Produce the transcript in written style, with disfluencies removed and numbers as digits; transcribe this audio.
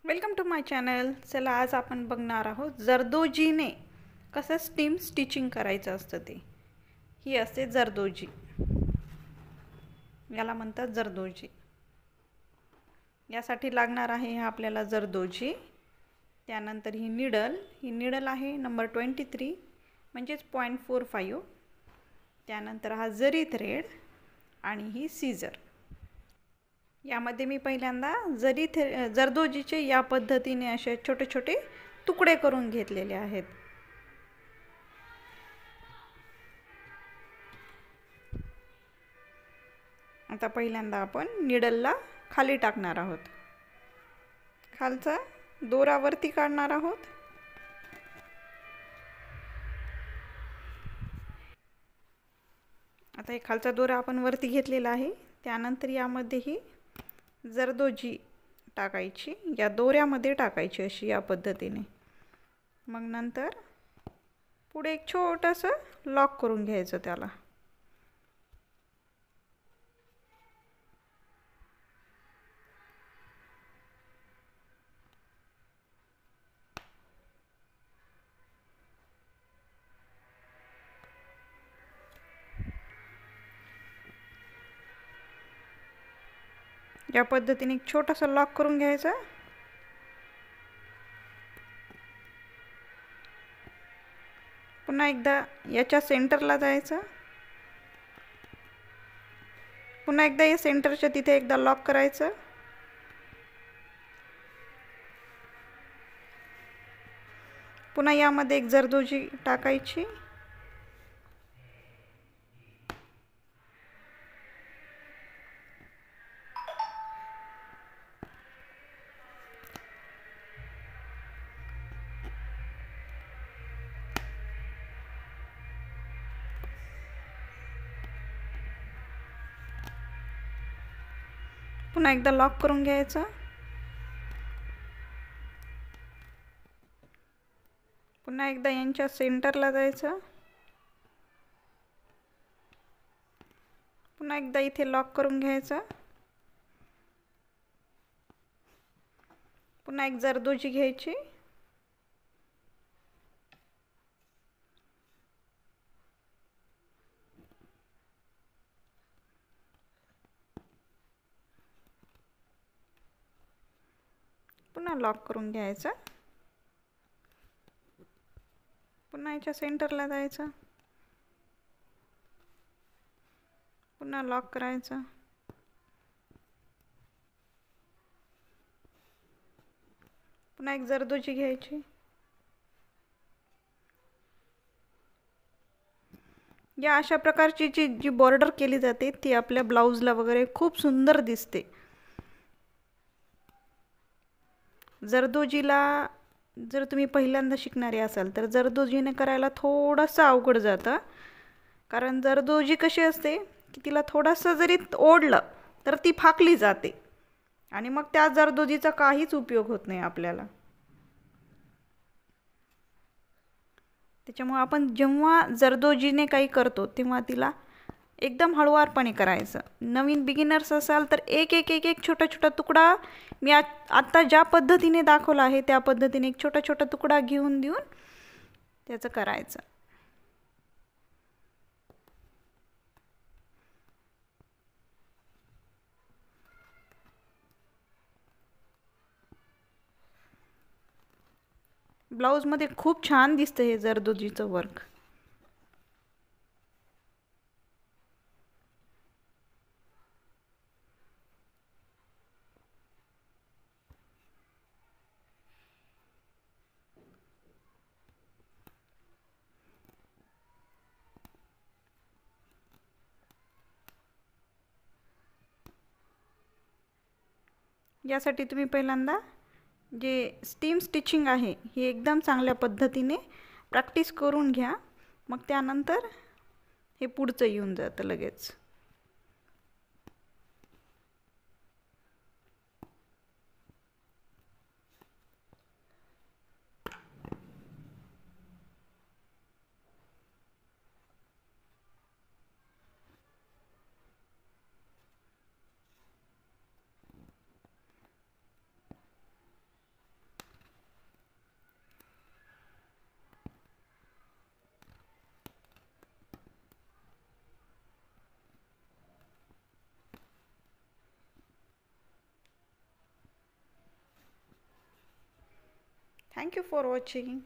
Welcome to my channel. चला आज आपण बघणार आहोत जरदोजीने कसं स्टीम स्टिचिंग करायचं असतं ते. ही असते जरदोजी, याला म्हणतात जरदोजी. यासाठी लागणार आहे आपल्याला जरदोजी, त्यानंतर ही निडल आहे नंबर 23 म्हणजेच 0.45. त्यानंतर हा जरी थ्रेड आणि ही सीझर. यामध्ये मी पहिल्यांदा जरदोजीचे या पद्धतीने असे छोटे छोटे तुकडे करून घेतलेले आहेत. आता पहिल्यांदा आपण निडलला खाली टाकणार आहोत, खालचा दोरा वरती काढणार आहोत. आता हे खालचा दोरा आपण वरती घेतलेला आहे. त्यानंतर यामध्ये ही जरदोजी टाकायची, या दोऱ्यामध्ये टाकायची अशी या पद्धतीने. मग नंतर पुढे एक छोटंसं लॉक करून घ्यायचं त्याला. या पद्धतीने एक छोटासा लॉक करून घ्यायचा. पुन्हा एकदा याच्या सेंटरला जायचं. पुन्हा एकदा या सेंटरच्या तिथे एकदा लॉक करायचं. पुन्हा यामध्ये एक जरदोजी टाकायची. पुन्हा एकदा लॉक करून घ्यायचं. पुन्हा एकदा यांच्या सेंटरला जायचं. पुन्हा एकदा इथे लॉक करून घ्यायचं. पुन्हा एक जरदोजी घ्यायची. पुन्हा लॉक करून घ्यायचं. पुन्हा याच्या सेंटरला जायचं. पुन्हा लॉक करायचं. पुन्हा एक जरदोजी घ्यायची. या अशा प्रकारची जी बॉर्डर केली जाते ती आपल्या ब्लाउजला वगैरे खूप सुंदर दिसते. जरदोजीला जर तुम्ही पहिल्यांदा शिकणारे असाल तर जरदोजीने करायला थोडंसं अवघड जातं. कारण जरदोजी कशी असते की तिला थोडंसं जरी ओढलं तर ती फाकली जाते आणि मग त्या जरदोजीचा काहीच उपयोग होत नाही आपल्याला. त्याच्यामुळे आपण जेव्हा जरदोजीने काही करतो तेव्हा तिला एकदम हळुवारपणे करायचं. नवीन बिगिनर्स असाल तर एक एक एक एक छोटा छोटा तुकडा मी आत्ता ज्या पद्धतीने दाखवला आहे त्या पद्धतीने एक छोटा छोटा तुकडा घेऊन देऊन त्याचं करायचं. ब्लाऊजमध्ये खूप छान दिसतं हे जरदोजीचं वर्क. यासाठी तुम्ही पहिल्यांदा जे स्टीम स्टिचिंग आहे ही एकदम चांगल्या पद्धतीने प्रॅक्टिस करून घ्या. मग त्यानंतर हे पुढचं येऊन जातं लगेच. Thank you for watching.